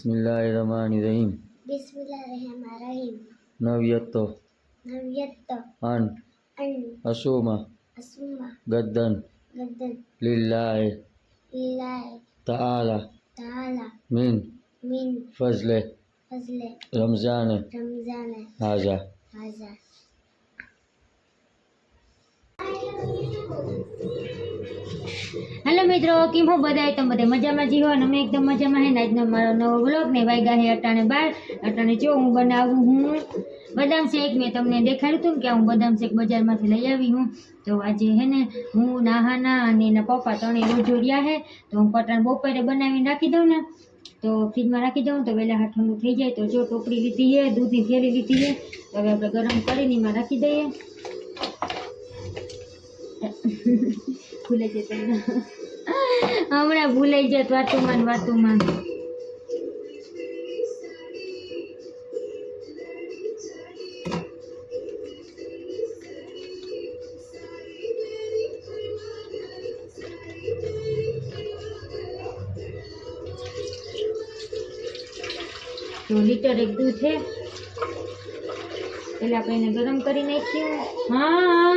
बिस्मिल्लाहिर्रहमानिर्रहीम। बिस्मिल्लाहिर्रहमानिर्रहीम। नव्यतो नव्यतो अन अन असुमा असुमा गद्दन गद्दन लिल्लाहि लिल्लाहि ताला ताला मिन मिन फजले फजले रमजान रमजान हाजा। हाजा। हेलो मित्रों, केम हो बधाय? तम बधे मजामां जी हो ने अमे एकदम मजामां है। આજનો મારો નવો વ્લોગ ને વાગ્યા હે 12:30 અટાણે જો હું બનાવું હું બદામ શેક। મેં તમને દેખાડ્યું હતું કે હું બદામ શેક બજારમાંથી લઈ આવી હું। તો આજે હે ને હું નાહાના અને એના પપ્પા ત્રણે રોજોડિયા હે, તો હું પટાણ બપોરે બનાવીને રાખી દઉં ને તો ફ્રીજમાં રાખી દઉં તો વહેલા ઠંડુ થઈ જાય। તો જો ટોપડી લીધી છે, દૂધની થેલી લીધી છે, તો હવે આપણે ગરમ કરીને એમાં રાખી દઈએ। ભૂલાઈ જતો હમણાં ભૂલાઈ જત વાતુમાં ને વાતુમાં। तो लीटर एक दूध है, पहले आप इन्हें गरम करी नाखिए। हाँ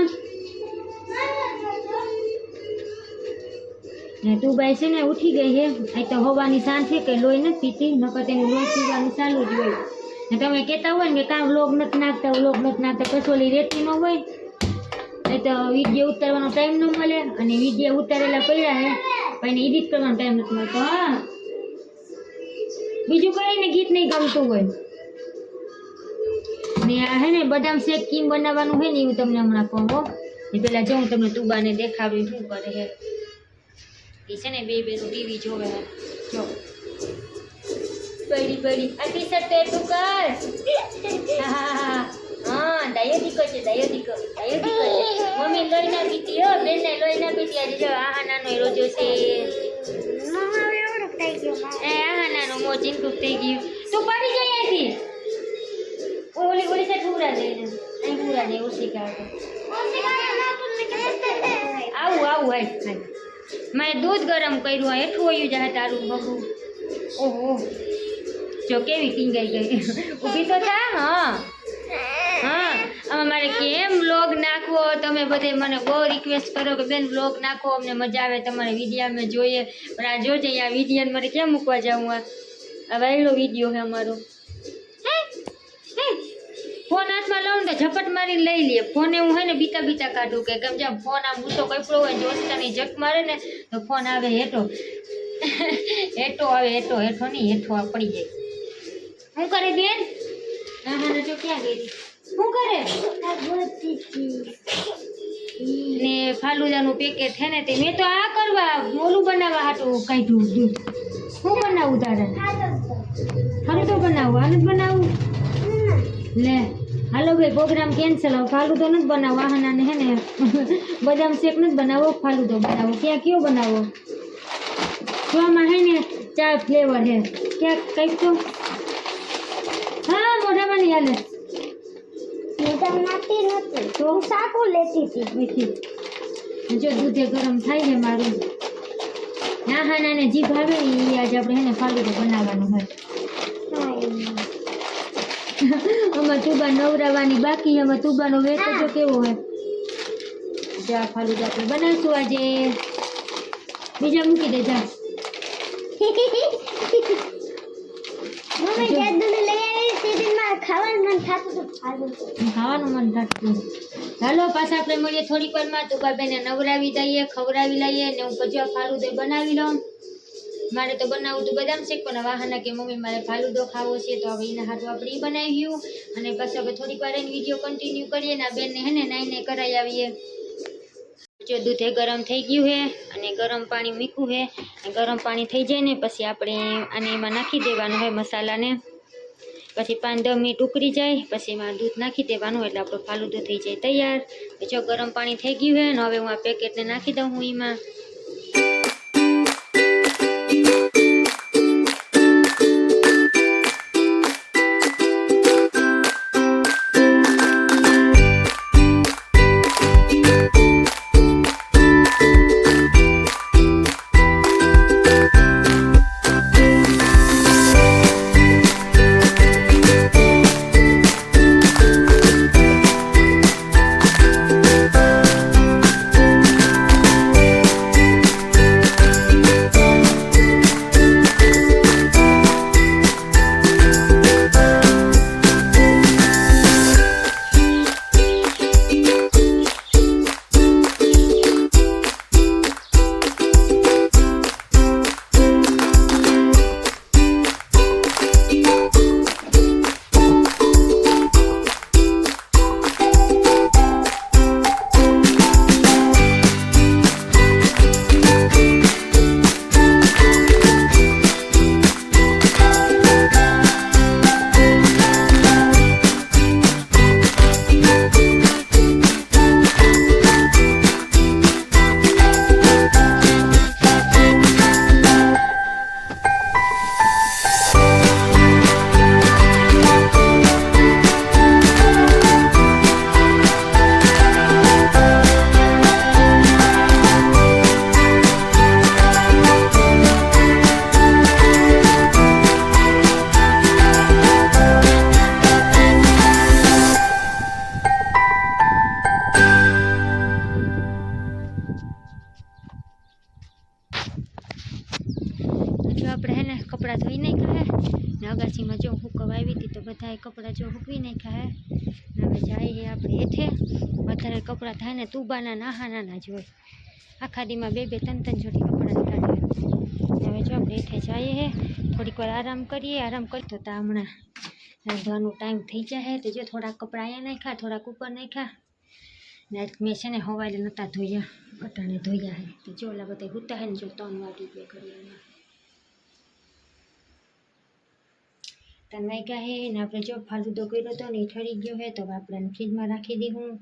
तू बाई से ने उठी गई है। आ तो हवानी सांज है कि लोई न पीती, नकर तेनु लोई पीवानुं चालू ज होय। ने तमे कहेता होय ने काम व्लॉग नत नाखता, व्लॉग नत नाखता, कसोली रेती न होय। ए तो विडियो उतारવાનો टाइम न मळे अने विडियो उतारेला पड्या है पण एडिट करવાનો टाइम नत मळतो। हाँ बीजू कई ने गीत नहीं गमतुं होय ने आ है ने बदाम शेक केम बनाववानुं है ने एवुं तमने हमणां कहूं हो। ने पेला जो हुं तमने तुबाने देखाडुं शुं करे है। ये छे ने बे टीवी जोवे है। जो बड़ी बड़ी आ टी शर्ट तो एटलुं कर। हाँ दायो दीको छे, दायो दीको, दायो दीको छे। मम्मी लोई ना पीती हो, बेन ने लोई ना पीती। आज जो आहा नानो रोजो छे। मम्मा एवढं થઈ ગયો એ આહા નાનો મોજીન ટૂક થઈ ગયું। તું પડી જાય અહીંથી। ઓલી ઓલી સાઈડ ઉરા દે ને અહીં ઉરા દે ઓછી કાઢો ઓછી કાઢો ના તું ને આવું આવું હાય मैं दूध गरम कर्યું हेठું હોયું જાય તારું બબુ। ઓહો જો કેવી ટીંગાઈ ગઈ। ઊભી તો થા। હા હા હવે મારે કેમ વ્લોગ નાખવો? તમે બધે મને બહુ રિક્વેસ્ટ કરો કે બેન વ્લોગ નાખો, અમને મજા આવે તમારે વિડીયો અમે જોઈએ। પણ આ જોજે આ વિડીયો મારે કેમ મૂકવા જાઉં? આ વાયલો વિડીયો છે અમારો। ફોન હાથમાં લઉં તો ઝપટ મારીને લઈ લે ફોન। એવું હોય ને બીતા બીતા કાઢું કે કેમ જેમ ફોન આમ ઊંચો કપડો હોય જોસ્તાની જક મારે ને તો ફોન આવે હેઠો હેઠો આવે હેઠો હેઠો નહીં હેઠો આ પડી જાય। શું કરે બેન? હા હા જો ક્યાં ગઈ? શું કરે? ને ફાલુદાનું પેકેટ છે ને તે મેં તો આ કરવા મોલું બનાવવા હાટું કાઢ્યું દૂધ। શું બનાવું તારે? ફાલુદો બનાવું? આને જ બનાવું ले हालो भाई प्रोग्राम कैंसल। फालूदो न बनावो आहाना ने है ने बदाम शेक न बनावो, फालूदो बनावो। क्या क्यों बनावो? तो आमा है ने 4 फ्लेवर है। क्या कई तो हाँ मोटा में नहीं हाले मोटा नाती नती तो साकू लेती थी मीठी। जो दूधे गरम थाय है मारू आहाना ने जी भावे ई आज आपणे है ने फालूदो बनावવાનો है। અમાર તુબા નવરાવાની બાકી। અમે તુબાનો વેટ જો કેવો હે। જા ફાલુદા આપણે બનાવશું આજે। બીજા મૂકી દે જા। મમ્મી જાદુને લઈ આવી સીધી માં ખાવાનું મન થાતું તો ખાવાનું મન થાતું। હાલો પાછા આપણે મળીએ થોડીક વારમાં। તુબાબેને નવરાવી દઈએ, ખવરાવી લઈએ ને હું પછી ફાલુદો બનાવી લઉં। मारे तो बनावू तो बदाम शेक पण वाहना के मम्मी मारे फालूदो खावो छे तो हवे एना हाथुं आपणे ई बनाव्युं अने पाछो हवे थोड़ीक वार एनो विडियो कन्टिन्यू करीए ने आ बेन ने हेने नाईने कराई आवीए। जो दूधे गरम थई गयुं है अने गरम पाणी मूक्युं है। गरम पाणी थई जाय ने पछी आपणे आने एमां नाखी देवानुं है मसालाने। पछी 5-10 मिनिट उकળી जाय पछी एमां दूध नाखी देवानुं એટલે આપણો फालूदो थई जाय तैयार। तो जो गरम पाणी थई गयुं है ने हवे हुं आ पेकेटने नाखी दऊं हुं एमां। તો બધાએ કપડાં જો હૂકવી નાખ્યા હે હવે જઈએ આપણે હેઠે વધારે કપડાં થાય ને તુબાના નાના જ હોય આખા દીમાં 2-3 જોડી કપડાં નીકાળીએ હવે જો આપણે હેઠે જઈએ હે થોડીક વાર આરામ કરીએ તો હમણાં રાંધવાનો ટાઈમ થઈ જાય તો જો થોડાક કપડાં અહીંયા નાખ્યા થોડાક ઉપર નાખ્યા ને મેં છે ને હવારે નહોતા ધોયા અટાણે ધોયા હે તો જો ઓલા બધા હુતા હે ને જો 3 વાગી ગયા ઘડિયાળમાં 3 વાગ્યા હે ને આપણે જો ફાલૂદો કર્યો હતો ને એ ઠરી ગયો હે તો આપણે ફ્રીજમાં રાખી દઈશું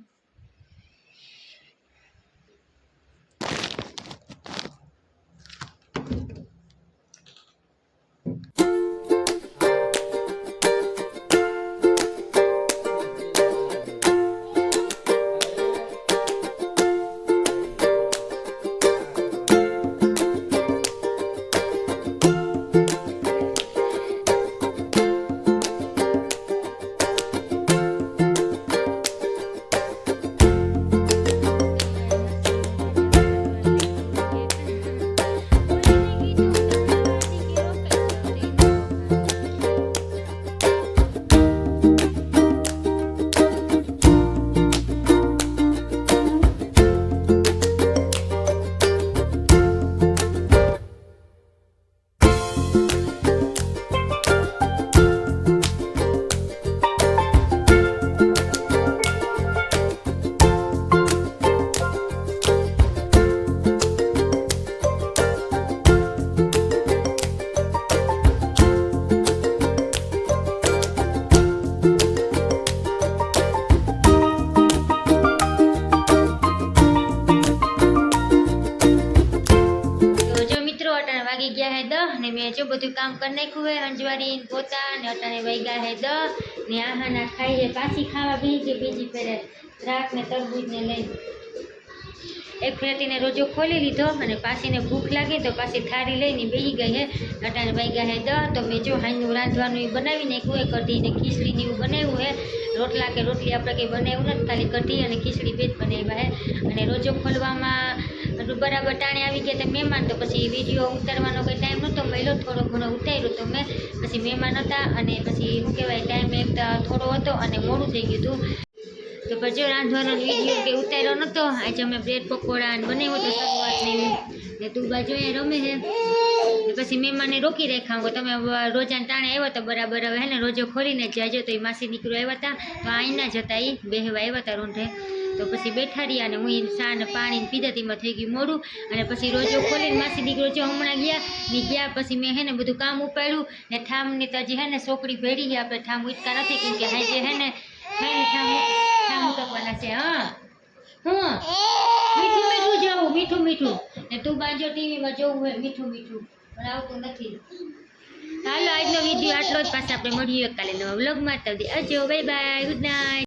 વાગી ગયા હે 10 ને મેં જો બધું કામ કરી નાખ્યું હે અંજવારી પોતા ને અટાણે વાગ્યા હે 10 ને આહાના ખાઈ હે પાછી ખાવા બીજી ફેરે દ્રાક્ષ ને તરબૂચ ને લઈ એક ફેરતીને રોજો ખોલી લીધો અને પાછીને ભૂખ લાગી તો પાછી થાળી લઈને બેસી ગઈ હે અટાણે વાગ્યા હે 10 તો મેં જો હાઈનું રાંધવાનું એ બનાવી નાખ્યું હે કઢી ને ખીચડી ને એવું બનાવ્યું હે રોટલા કે રોટલી આપણે કંઈ બનાવ્યું નથી ખાલી કઢી અને ખીચડી બે જ બનાવ્યા હે અને રોજો ખોલવામાં બરાબર ટાણે આવી ગયા તો મહેમાન તો પછી વિડીયો ઉતારવાનો કંઈ ટાઈમ નહોતો મળ્યો થોડો ઘણો ઉતાર્યો તો મેં પછી મહેમાન હતા અને પછી શું કહેવાય ટાઈમ એક થોડો હતો અને મોડું થઈ ગયું હતું તો પછી જો રાંધવાનો વિડીયો કે ઉતાર્યો નહોતો આજે અમે બ્રેડ પકોડા અને બનાવ્યો હતો શરૂઆતને ને તું બાજુ એ રમે છે પછી મહેમાને રોકી રાખ્યા તમે રોજાને ટાણે આવ્યો તો બરાબર હવે હે ને રોજો ખોલીને જાજો તો એ માસી દીકરો આવ્યા હતા તો અહીંના જ હતા એ બેહવા આવ્યા હતા રોંઢે તો પછી બેઠા રહ્યા અને હું ચા ને પાણી પીધા તેમાં થઈ ગયું મોડું અને પછી રોજો ખોલીને માસી દીકરો જો હમણાં ગયા પછી મેં હે ને બધું કામ ઉપાડ્યું ને ઠામની તો હજી હે ને છોકરી ભેડી છે આપણે ઠામ ઉચકા નથી કેમ કે હાઈ જે હે ને ઠામ ઉતકવાના છે હા મીઠું મીઠું ને તું બાંજો ટીવીમાં જોવું હોય મીઠું પણ આવતું નથી હાલો આજનો વિડીયો આટલો જ પાછા આપણે મળીએ કાલે નવા વ્લોગમાં. આવજો બાય બાય ગુડ નાઇટ.